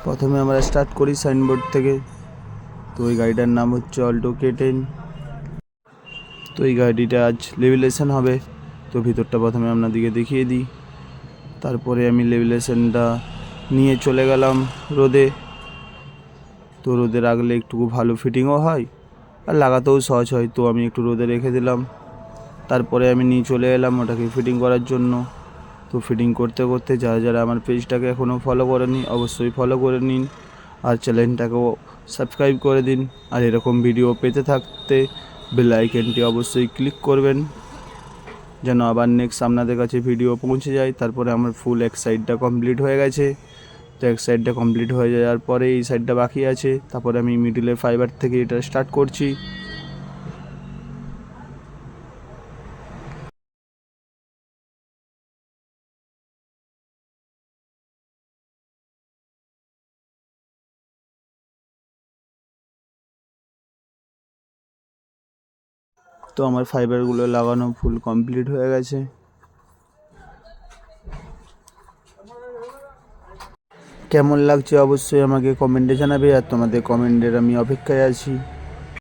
প্রথমে আমরা স্টার্ট করি সাইনবোর্ড থেকে। তো ওই গাড়িটার নাম হচ্ছে অল্টো K10। তো এই গাড়িটা আজ লেভিলেশন হবে। তো ভিতরটা প্রথমে আপনাদেরকে দেখিয়ে দিই। তারপরে আমি লেভিলেশনটা নিয়ে চলে গেলাম রোদে। তো রোদে রাখলে একটু ভালো ফিটিংও হয় আর লাগাতেও সহজ হয়। তো আমি একটু রোদে রেখে দিলাম। তারপরে আমি নিয়ে চলে এলাম ওটাকে ফিটিং করার জন্য। তো ফিটিং করতে করতে যারা যারা আমার পেজটাকে এখনও ফলো করেনি অবশ্যই ফলো করে নিন আর চ্যানেলটাকেও সাবস্ক্রাইব করে দিন। আর এরকম ভিডিও পেতে থাকতে বেল আইকনটি অবশ্যই ক্লিক করবেন যেন আবার নেক্সট আপনাদের কাছে ভিডিও পৌঁছে যায়। তারপরে আমার ফুল এক সাইডটা কমপ্লিট হয়ে গেছে। তো এক সাইডটা কমপ্লিট হয়ে যাওয়ার পরে এই সাইডটা বাকি আছে। তারপরে আমি মিডিলের ফাইবার থেকে এটা স্টার্ট করছি। তো আমার ফাইবারগুলো লাগানো ফুল কমপ্লিট হয়ে গেছে। কেমন লাগছে অবশ্যই আমাকে কমেন্টে জানাবে আর তোমাদের কমেন্টের আমি অপেক্ষায় আছি।